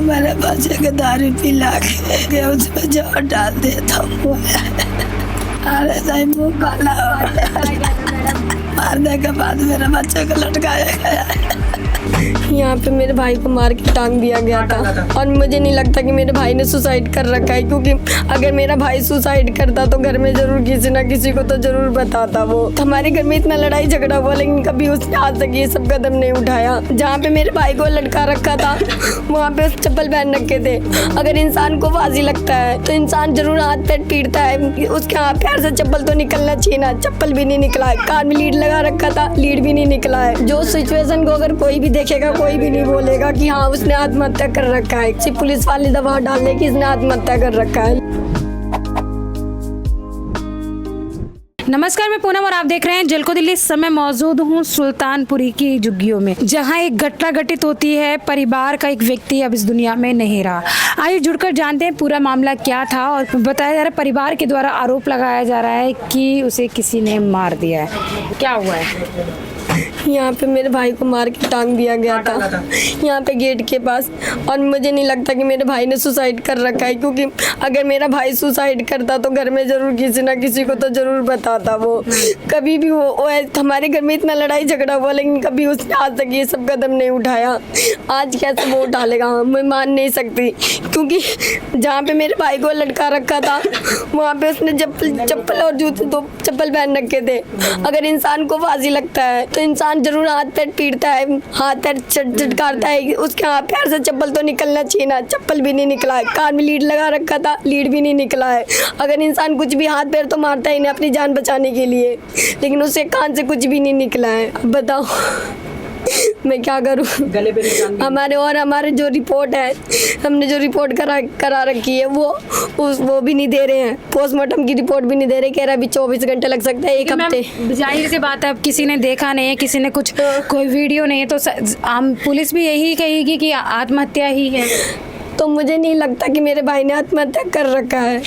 मेरे बच्चे के दारू पिला के उसमें जहर डाल देता हूँ। अरे सही मुँह काला मारने के बाद मेरे बच्चे को लटकाया गया। यहाँ पे मेरे भाई को मार के टांग दिया गया था और मुझे नहीं लगता कि मेरे भाई ने सुसाइड कर रखा है, क्योंकि अगर मेरा भाई सुसाइड करता तो घर में जरूर किसी ना किसी को तो जरूर बताता। वो हमारे घर में इतना लड़ाई झगड़ा हुआ लेकिन कभी उसने आज तक ये सब कदम नहीं उठाया। जहाँ पे मेरे भाई को लटका रखा था वहाँ पे चप्पल पहन रखे थे। अगर इंसान को फांसी लगता है तो इंसान जरूर हाथ पैर पीटता है, उसके हाथ पैर से चप्पल तो निकलना चाहिए ना। चप्पल भी नहीं निकला है, कान में लीड लगा रखा था, लीड भी नहीं निकला है। जो सिचुएशन को अगर कोई भी देखेगा कोई भी नहीं बोलेगा कि हाँ उसने आत्महत्या कर रखा है। सिर्फ पुलिस वाले दबाव डालने की इसने आत्महत्या कर रखा है। नमस्कार, मैं पूनम और आप देख रहे हैं जलको दिल्ली। इस समय मौजूद हूँ सुल्तानपुरी की झुग्गियों में, जहाँ एक घटना घटित होती है। परिवार का एक व्यक्ति अब इस दुनिया में नहीं रहा। आइए जुड़कर जानते हैं पूरा मामला क्या था। और बताया जा रहा है परिवार के द्वारा आरोप लगाया जा रहा है कि उसे किसी ने मार दिया है। क्या हुआ है? यहाँ पे मेरे भाई को मार के टांग दिया गया था यहाँ पे गेट के पास, और मुझे नहीं लगता कि मेरे भाई ने सुसाइड कर रखा है, क्योंकि अगर मेरा भाई सुसाइड करता तो घर में जरूर किसी ना किसी को तो जरूर बताता। वो कभी भी वो हमारे घर में इतना लड़ाई झगड़ा हुआ लेकिन कभी उसने आज तक ये सब कदम नहीं उठाया। आज कैसे वो उठा लेगा मैं मान नहीं सकती, क्योंकि जहाँ पे मेरे भाई को लटका रखा था वहाँ पे उसने चप्पल और जूते दो चप्पल पहन रखे थे। अगर इंसान को फांसी लगता है तो इंसान जरूर हाथ पैर पीटता है, हाथ पैर चटकारता है। उसके हाथ पैर से चप्पल तो निकलना चाहिए ना। चप्पल भी नहीं निकला है, कान में लीड लगा रखा था, लीड भी नहीं निकला है। अगर इंसान कुछ भी हाथ पैर तो मारता ही नहीं अपनी जान बचाने के लिए, लेकिन उससे कान से कुछ भी नहीं निकला है। अब बताओ मैं क्या करूं? हमारे जो रिपोर्ट है, हमने जो रिपोर्ट करा रखी है वो भी नहीं दे रहे हैं। पोस्टमार्टम की रिपोर्ट भी नहीं दे रहे, कह रहा अभी 24 घंटे लग सकता है, एक हफ्ते। जाहिर सी बात है, अब किसी ने देखा नहीं है, किसी ने कुछ कोई वीडियो नहीं है, तो हम पुलिस भी यही कहेगी कि आत्महत्या ही है। तो मुझे नहीं लगता कि मेरे भाई ने आत्महत्या कर रखा है।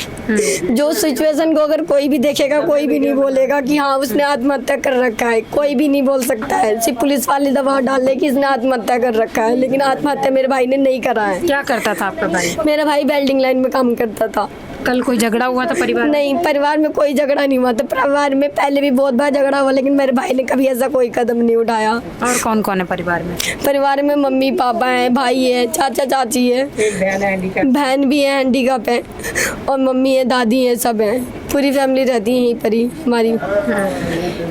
जो सिचुएशन को अगर कोई भी देखेगा कोई भी नहीं बोलेगा कि हाँ उसने आत्महत्या कर रखा है। कोई भी नहीं बोल सकता है, सिर्फ पुलिस वाले दबाव डालने की इसने आत्महत्या कर रखा है, लेकिन आत्महत्या मेरे भाई ने नहीं करा है। क्या करता था आपका भाई? मेरा भाई वेल्डिंग लाइन में काम करता था। कल कोई झगड़ा हुआ था परिवार? नहीं, परिवार में कोई झगड़ा नहीं हुआ था। परिवार में पहले भी बहुत बार झगड़ा हुआ, लेकिन मेरे भाई ने कभी ऐसा कोई कदम नहीं उठाया। और कौन कौन है परिवार में? परिवार में मम्मी पापा हैं, भाई है, चाचा चाची है, बहन भी है हैंडीकैप है, और मम्मी है, दादी है, सब हैं। पूरी फैमिली रहती है यहीं पर ही हमारी।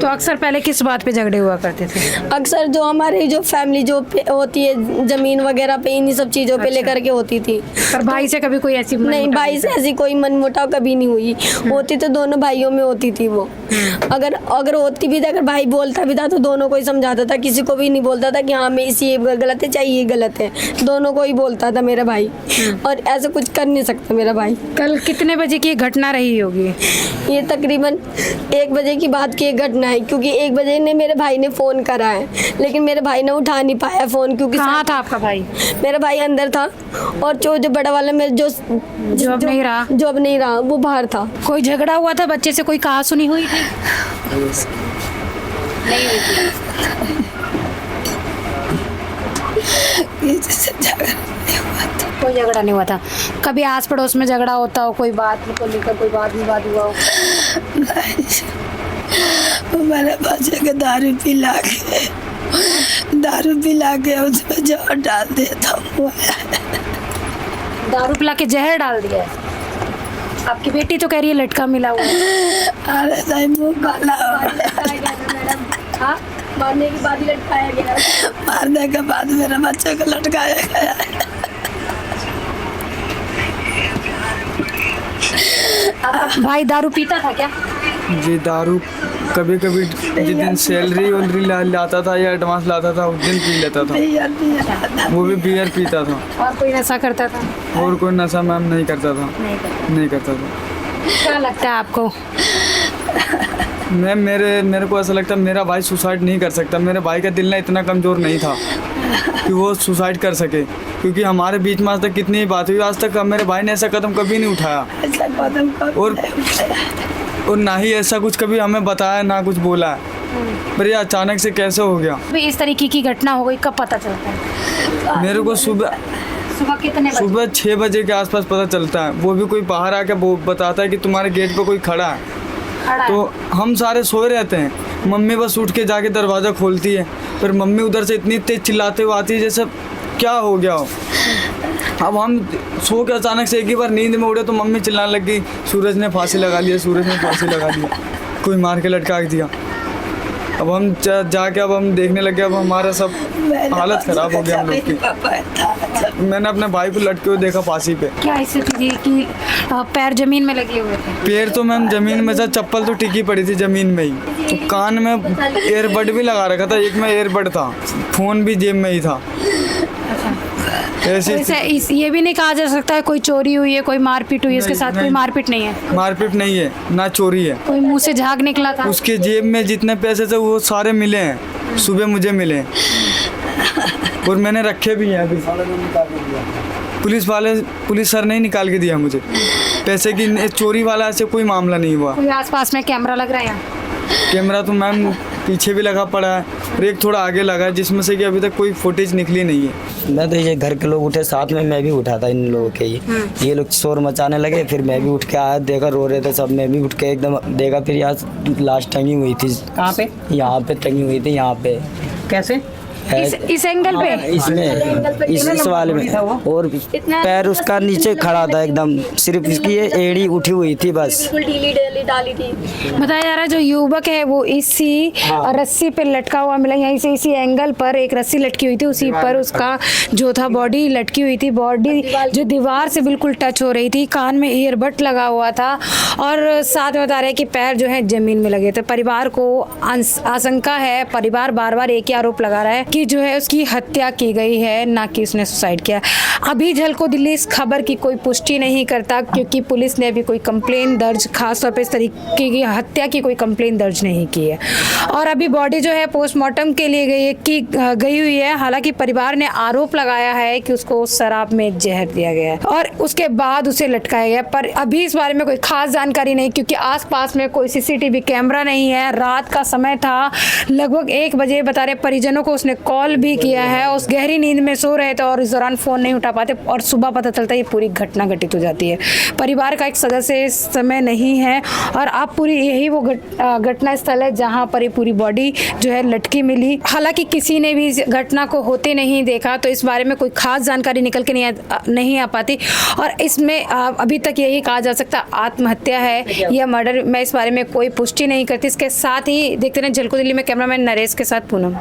तो अक्सर पहले किस बात पे झगड़े हुआ करते थे? अक्सर जो हमारी जो फैमिली जो होती है जमीन वगैरह पे, इन्हीं सब चीज़ों पे लेकर के होती थी। पर भाई से कभी कोई ऐसी नहीं, भाई से ऐसी कोई मनमुटाव कभी नहीं हुई। होती तो दोनों भाइयों में होती थी वो। अगर होती भी थी, अगर भाई बोलता भी था तो दोनों को ही समझाता था, किसी को भी नहीं बोलता था कि हाँ मैं इसी ये गलत है चाहे ये गलत है। दोनों को ही बोलता था मेरा भाई, और ऐसा कुछ कर नहीं सकता मेरा भाई। कल कितने बजे की घटना रही होगी? ये तकरीबन 1 बजे की बात की एक घटना है, क्योंकि 1 बजे ने मेरे भाई ने फ़ोन करा है, लेकिन मेरे भाई ने उठा नहीं पाया फ़ोन। क्योंकि कहाँ था आपका भाई? मेरा भाई अंदर था, और जो बड़ा वाला मेरे जो अब नहीं रहा वो बाहर था। कोई झगड़ा हुआ था बच्चे से? कोई कहा सुनी हुई थी? कोई झगड़ा नहीं हुआ था। कभी आस पड़ोस में झगड़ा होता हो, कोई बात को लेकर कोई बात विवाद हुआ हो? मेरे बच्चे के दारू पिला के उसमें जहर डाल देता हूँ। दारू पिला के जहर डाल दिया है? आपकी बेटी तो कह रही है लटका मिला हुआ है। अरे सही मुँह काला मारने के बाद ही लटकाया गया। मारने के बाद मेरे बच्चे को लटकाया गया है। भाई दारू पीता था क्या? जी, दारू कभी कभी जिस दिन सैलरी लाता था या एडवांस लाता था उस दिन पी लेता था। वो भी बियर पीता था। और कोई नशा करता था? और कोई नशा मैम नहीं करता था। नहीं करता था। क्या लगता है आपको? मैम मेरे को ऐसा लगता है मेरा भाई सुसाइड नहीं कर सकता। मेरे भाई का दिल ना इतना कमज़ोर नहीं था कि वो सुसाइड कर सके, क्योंकि हमारे बीच में आज तक कितनी बात हुई, आज तक मेरे भाई ने ऐसा कदम कभी नहीं उठाया, और ना ही ऐसा कुछ कभी हमें बताया, ना कुछ बोला। पर ये अचानक से कैसे हो गया? इस तरीके की घटना हो गई, कब पता चलता है? मेरे को सुबह कितने बजे? सुबह 6 बजे के आसपास पता चलता है, वो भी कोई बाहर आके वो बताता है कि तुम्हारे गेट पे कोई खड़ा है। खड़ा है। तो हम सारे सोए रहते हैं, मम्मी बस उठ के जाके दरवाज़ा खोलती है, फिर मम्मी उधर से इतनी तेज चिल्लाते हुए आती है जैसे क्या हो गया हो। अब हम सो के अचानक से एक ही बार नींद में उड़े तो मम्मी चिल्लाने लग गई, सूरज ने फांसी लगा लिया, सूरज ने फांसी लगा लिया, कोई मार के लटका दिया। अब हम जाके अब हम देखने लगे, अब हमारा सब हालत ख़राब हो गया हम लोग की। मैंने अपने भाई को लटके हुए देखा फांसी पे। क्या स्थिति थी कि पैर जमीन में लगे हुए थे? पैर तो मैम ज़मीन में था, चप्पल तो टिकी पड़ी थी ज़मीन में ही। तो कान में एयरबड भी लगा रखा था, एक में एयरबड था, फ़ोन भी जेब में ही था। ऐसी ये भी नहीं कहा जा सकता है कोई चोरी हुई है, कोई मारपीट हुई है, इसके साथ कोई मारपीट नहीं है? मारपीट नहीं है, ना चोरी है। कोई मुंह से झाग निकला था? उसके जेब में जितने पैसे थे वो सारे मिले हैं, सुबह मुझे मिले हैं। और मैंने रखे भी हैं अभी। पुलिस सर ने ही निकाल के दिया मुझे पैसे की। चोरी वाला ऐसे कोई मामला नहीं हुआ। कोई आसपास में कैमरा लग रहा है यहाँ? कैमरा तो मैम पीछे भी लगा पड़ा है और एक थोड़ा आगे लगा है, जिसमें से कि अभी तक कोई फुटेज निकली नहीं है। मैं तो ये घर के लोग उठे साथ में, मैं भी उठा था इन लोगों के ये लोग शोर मचाने लगे, फिर मैं भी उठ के आया, देखा रो रहे थे सब, मैं भी उठ के एकदम देखा। फिर यहाँ लाश टंगी हुई थी। कहाँ पे? यहाँ पे टंगी हुई थी, यहाँ पे। कैसे? इस एंगल पे? इसमें इस वाले में। और पैर उसका नीचे खड़ा था एकदम, सिर्फ इसकी ये एड़ी उठी हुई थी बस। डाली थी। बताया जा रहा है जो युवक है वो इसी रस्सी पे लटका हुआ मिला, यहीं से इसी एंगल पर एक रस्सी लटकी हुई थी, उसी पर उसका जो था बॉडी लटकी हुई थी। बॉडी जो दीवार से बिल्कुल टच हो रही थी, कान में ईयरबड लगा हुआ था और साथ में बता रहे हैं कि पैर जो है जमीन में लगे थे। परिवार को आशंका है, परिवार बार बार एक ही आरोप लगा रहा है कि जो है उसकी हत्या की गई है, ना कि उसने सुसाइड किया। अभी झलको दिल्ली इस खबर की कोई पुष्टि नहीं करता क्योंकि पुलिस ने अभी कोई कंप्लेन दर्ज, खासतौर पे इस तरीके की हत्या की कोई कंप्लेन दर्ज नहीं की है। और अभी बॉडी जो है पोस्टमार्टम के लिए गई हुई है। हालांकि परिवार ने आरोप लगाया है कि उसको शराब में जहर दिया गया है और उसके बाद उसे लटकाया गया, पर अभी इस बारे में कोई खास जानकारी नहीं क्योंकि आसपास में कोई सीसीटीवी कैमरा नहीं है। रात का समय था, लगभग 1 बजे बता रहे परिजनों को उसने कॉल भी किया है, उस गहरी नींद में सो रहे थे और इस दौरान फोन नहीं उठा पाते और सुबह पता चलता है ये पूरी घटना घटित हो जाती है। परिवार का एक सदस्य इस समय नहीं है और अब पूरी यही वो घटना स्थल है जहां पर ये पूरी बॉडी जो है लटकी मिली। हालांकि किसी ने भी इस घटना को होते नहीं देखा तो इस बारे में कोई खास जानकारी निकल के नहीं आ पाती और इसमें अभी तक यही कहा जा सकता आत्महत्या है या मर्डर। मैं इस बारे में कोई पुष्टि नहीं करती। इसके साथ ही देखते रहे झलको दिल्ली में कैमरामैन नरेश के साथ पूनम।